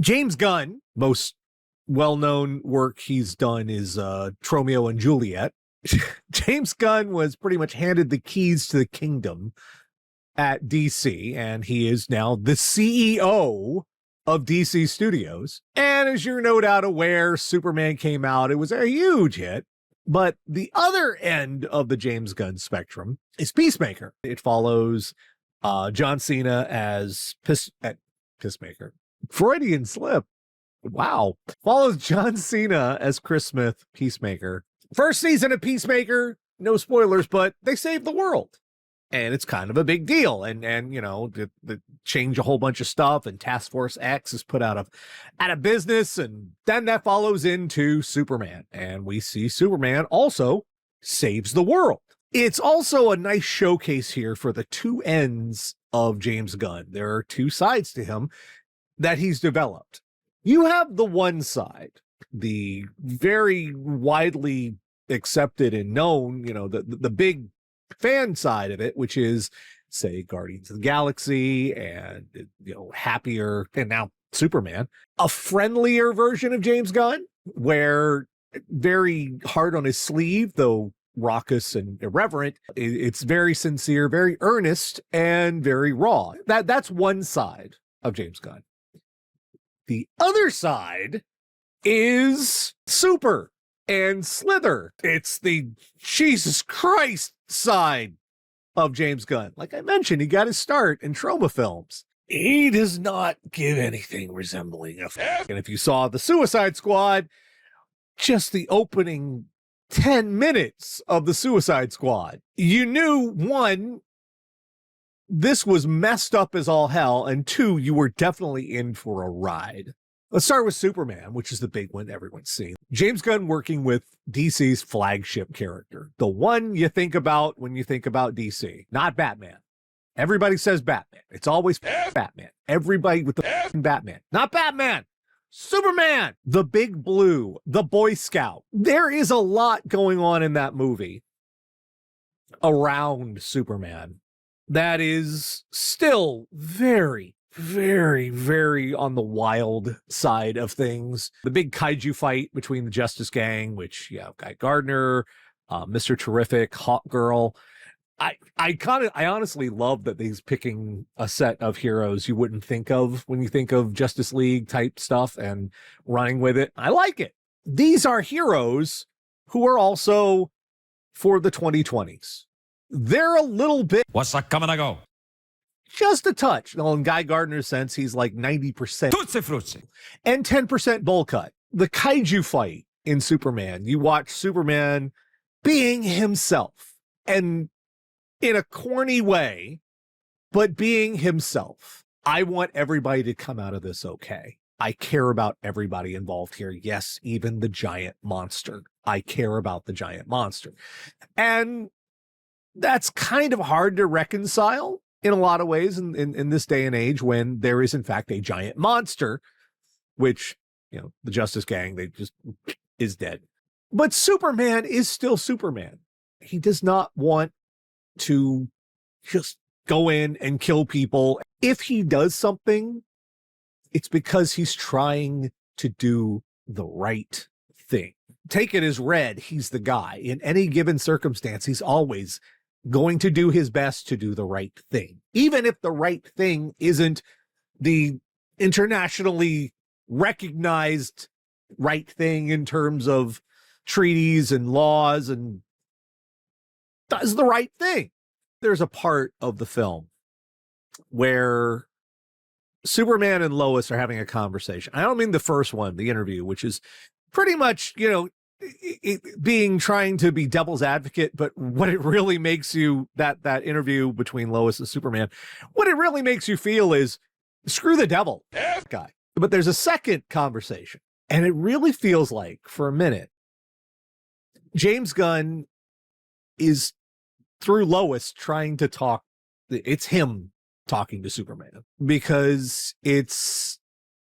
James Gunn, most well-known work he's done is Romeo and Juliet. James Gunn was pretty much handed the keys to the kingdom at DC, and he is now the CEO of DC Studios. And as you're no doubt aware, Superman came out. It was a huge hit. But the other end of the James Gunn spectrum is Peacemaker. It follows John Cena as Peacemaker. Freudian slip. Wow. Follows John Cena as Chris Smith, Peacemaker. First season of Peacemaker, no spoilers, but they saved the world. And it's kind of a big deal. And you know, they change a whole bunch of stuff, and Task Force X is put out of business. And then that follows into Superman. And we see Superman also saves the world. It's also a nice showcase here for the two ends of James Gunn. There are two sides to him that he's developed. You have the one side, the very widely accepted and known, you know, the big fan side of it, which is, say, Guardians of the Galaxy and, you know, happier, and now Superman, a friendlier version of James Gunn, where very hard on his sleeve, though raucous and irreverent. It's very sincere, very earnest, and very raw. That's one side of James Gunn. The other side is Super and Slither. It's the Jesus Christ side of James Gunn. Like I mentioned, he got his start in trauma films. He does not give anything resembling a and if you saw the Suicide Squad, just the opening 10 minutes of the Suicide Squad, you knew, one, this was messed up as all hell, and two, you were definitely in for a ride. Let's start with Superman, which is the big one everyone's seen. James Gunn working with DC's flagship character, the one you think about when you think about DC, not Batman. Everybody says Batman. It's always Batman. Everybody with the Batman. Not Batman. Superman. The Big Blue. The Boy Scout. There is a lot going on in that movie around Superman that is still very, very, very on the wild side of things. The big kaiju fight between the Justice Gang, which, yeah, Guy Gardner, Mr. Terrific, Hawk Girl. I honestly love that he's picking a set of heroes you wouldn't think of when you think of Justice League type stuff and running with it. I like it. These are heroes who are also for the 2020s. They're a little bit... What's that coming to go? Just a touch. Well, in Guy Gardner's sense, he's like 90% Tootsie Fruitsie and 10% bowl cut. The kaiju fight in Superman, you watch Superman being himself, and in a corny way, but being himself. I want everybody to come out of this okay. I care about everybody involved here. Yes, even the giant monster. I care about the giant monster. And that's kind of hard to reconcile in a lot of ways in this day and age, when there is in fact a giant monster, which, you know, the Justice Gang, they just is dead. But Superman is still Superman. He does not want to just go in and kill people. If he does something, it's because he's trying to do the right thing. Take it as read, he's the guy. In any given circumstance, he's always going to do his best to do the right thing. Even if the right thing isn't the internationally recognized right thing in terms of treaties and laws, and does the right thing. There's a part of the film where Superman and Lois are having a conversation. I don't mean the first one, the interview, which is pretty much, you know, trying to be devil's advocate, but what it really makes you, that interview between Lois and Superman, what it really makes you feel is, screw the devil, guy. But there's a second conversation, and it really feels like, for a minute, James Gunn is, through Lois, trying to talk. It's him talking to Superman, because it's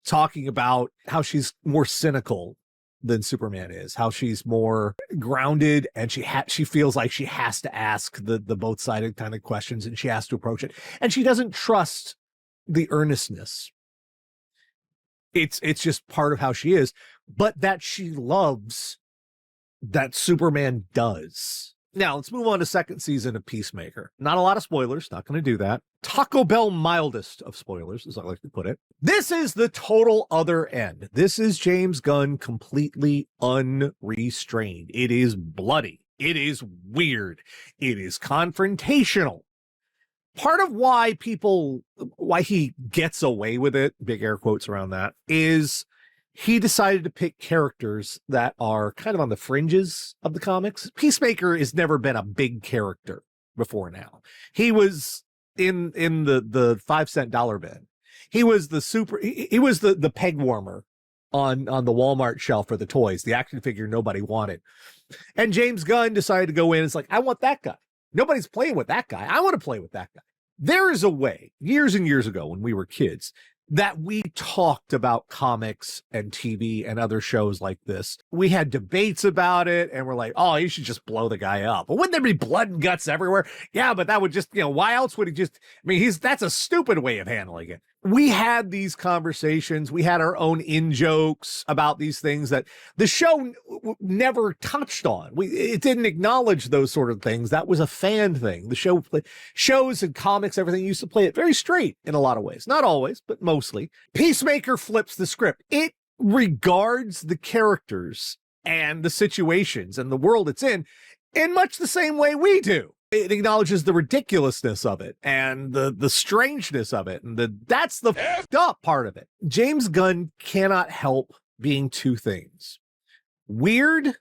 talking about how she's more cynical than Superman is, how she's more grounded, and she feels like she has to ask the both-sided kind of questions, and she has to approach it, and she doesn't trust the earnestness. It's just part of how she is, but that she loves that Superman does. Now, let's move on to second season of Peacemaker. Not a lot of spoilers, not going to do that. Taco Bell mildest of spoilers, as I like to put it. This is the total other end. This is James Gunn completely unrestrained. It is bloody. It is weird. It is confrontational. Part of why he gets away with it, big air quotes around that, is he decided to pick characters that are kind of on the fringes of the comics. Peacemaker has never been a big character before now. He was in the 5-cent dollar bin. He was he was the peg warmer on the Walmart shelf for the toys, the action figure nobody wanted. And James Gunn decided to go in. It's like, I want that guy. Nobody's playing with that guy. I want to play with that guy. There is a way, years and years ago when we were kids, that we talked about comics and TV and other shows like this. We had debates about it, and we're like, oh, you should just blow the guy up. But wouldn't there be blood and guts everywhere? Yeah, but that would just, why else would he just, that's a stupid way of handling it. We had these conversations. We had our own in-jokes about these things that the show never touched on. It didn't acknowledge those sort of things. That was a fan thing. The shows and comics, everything used to play it very straight in a lot of ways. Not always, but mostly. Peacemaker flips the script. It regards the characters and the situations and the world it's in much the same way we do. It acknowledges the ridiculousness of it and the strangeness of it. And that's the f***ed up part of it. James Gunn cannot help being two things: weird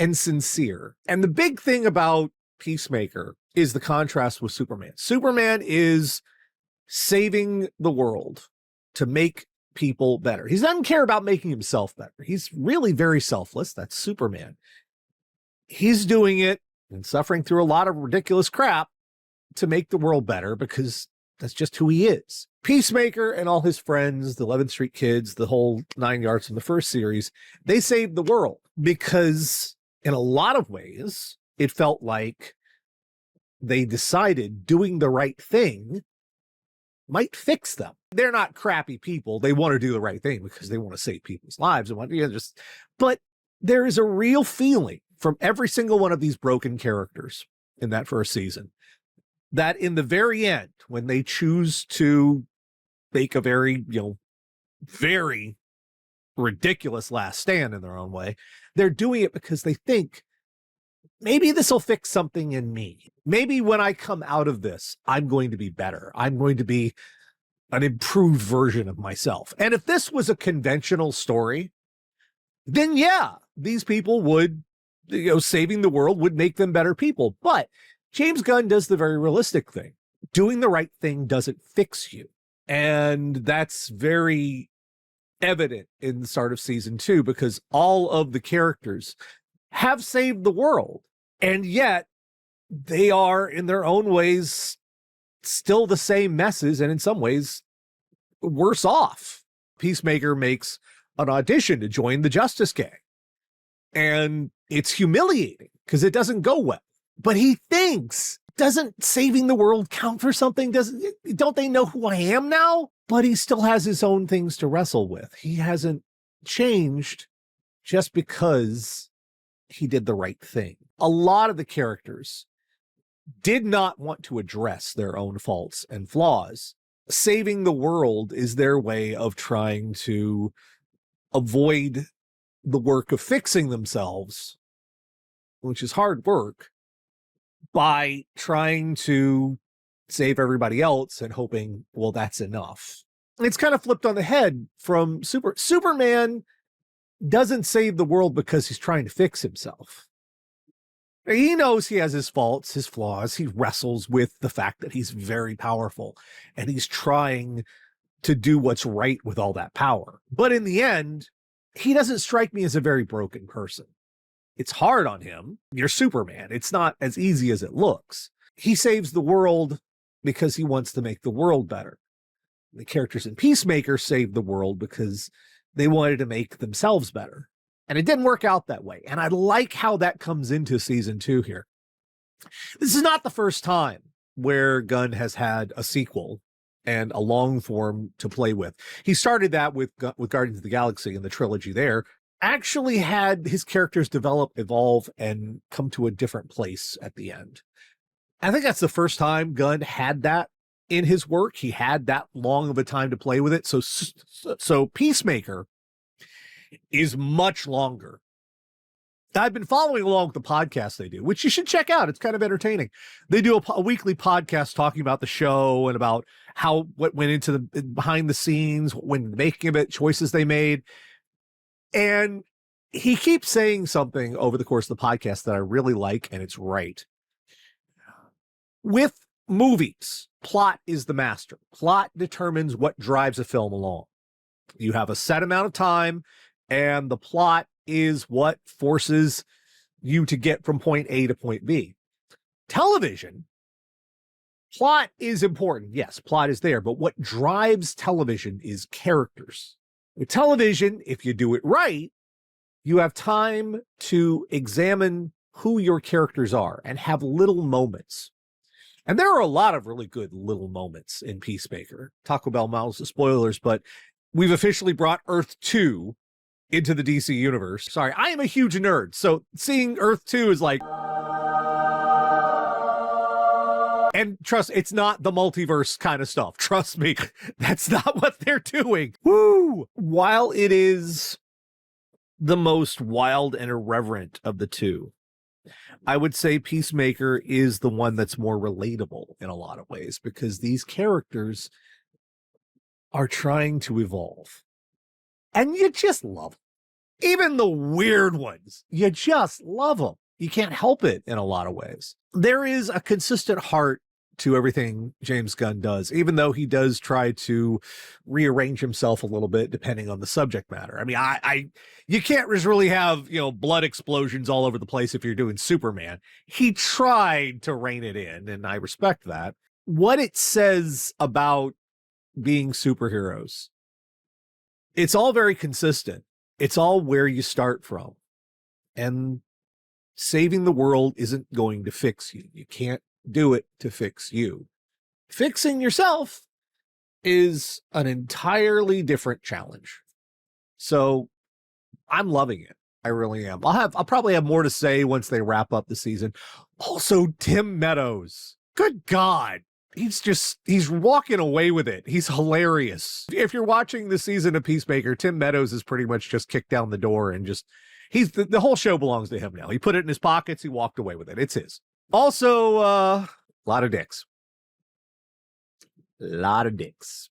and sincere. And the big thing about Peacemaker is the contrast with Superman. Superman is saving the world to make people better. He doesn't care about making himself better. He's really very selfless. That's Superman. He's doing it and suffering through a lot of ridiculous crap to make the world better because that's just who he is. Peacemaker and all his friends, the 11th Street Kids, the whole 9 yards in the first series, they saved the world because in a lot of ways, it felt like they decided doing the right thing might fix them. They're not crappy people. They want to do the right thing because they want to save people's lives and but there is a real feeling from every single one of these broken characters in that first season that in the very end, when they choose to make a very, very ridiculous last stand in their own way, they're doing it because they think maybe this will fix something in me. Maybe when I come out of this, I'm going to be better. I'm going to be an improved version of myself. And if this was a conventional story, then yeah, these people would, saving the world would make them better people. But James Gunn does the very realistic thing. Doing the right thing doesn't fix you. And that's very evident in the start of season 2 because all of the characters have saved the world. And yet they are in their own ways still the same messes and in some ways worse off. Peacemaker makes an audition to join the Justice Gang. And it's humiliating because it doesn't go well. But he thinks, doesn't saving the world count for something? Don't they know who I am now? But he still has his own things to wrestle with. He hasn't changed just because he did the right thing. A lot of the characters did not want to address their own faults and flaws. Saving the world is their way of trying to avoid the work of fixing themselves, which is hard work, by trying to save everybody else and hoping, well, that's enough. It's kind of flipped on the head from Superman doesn't save the world because he's trying to fix himself. He knows he has his faults, his flaws. He wrestles with the fact that he's very powerful and he's trying to do what's right with all that power. But in the end, he doesn't strike me as a very broken person. It's hard on him. You're Superman. It's not as easy as it looks. He saves the world because he wants to make the world better. The characters in Peacemaker saved the world because they wanted to make themselves better. And it didn't work out that way. And I like how that comes into season 2 here. This is not the first time where Gunn has had a sequel and a long form to play with. He started that with Guardians of the Galaxy and the trilogy there. Actually had his characters develop, evolve, and come to a different place at the end. I think that's the first time Gunn had that in his work. He had that long of a time to play with it. So Peacemaker is much longer. I've been following along with the podcast they do, which you should check out. It's kind of entertaining. They do a weekly podcast talking about the show and about what went into the behind the scenes when making of it, choices they made. And he keeps saying something over the course of the podcast that I really like, and it's right. With movies, plot is the master. Plot determines what drives a film along. You have a set amount of time, and the plot is what forces you to get from point A to point B. Television, plot is important. Yes, plot is there, but what drives television is characters. With television, if you do it right, you have time to examine who your characters are and have little moments. And there are a lot of really good little moments in Peacemaker. Taco Bell mouths the spoilers, but we've officially brought Earth 2 into the DC universe. Sorry, I am a huge nerd, so seeing Earth 2 is like... And trust, it's not the multiverse kind of stuff. Trust me, that's not what they're doing. Woo! While it is the most wild and irreverent of the two, I would say Peacemaker is the one that's more relatable in a lot of ways, because these characters are trying to evolve. And you just love them. Even the weird ones, you just love them. You can't help it in a lot of ways. There is a consistent heart to everything James Gunn does, even though he does try to rearrange himself a little bit depending on the subject matter. I mean, you can't just really have, blood explosions all over the place if you're doing Superman. He tried to rein it in, and I respect that. What it says about being superheroes, it's all very consistent. It's all where you start from. And saving the world isn't going to fix you. You can't do it to fix you. Fixing yourself is an entirely different challenge. So I'm loving it. I really am. I'll probably have more to say once they wrap up the season. Also, Tim Meadows. Good God. He's walking away with it. He's hilarious. If you're watching the season of Peacemaker, Tim Meadows is pretty much just kicked down the door and the whole show belongs to him now. He put it in his pockets. He walked away with it. It's his. Also, a lot of dicks. A lot of dicks.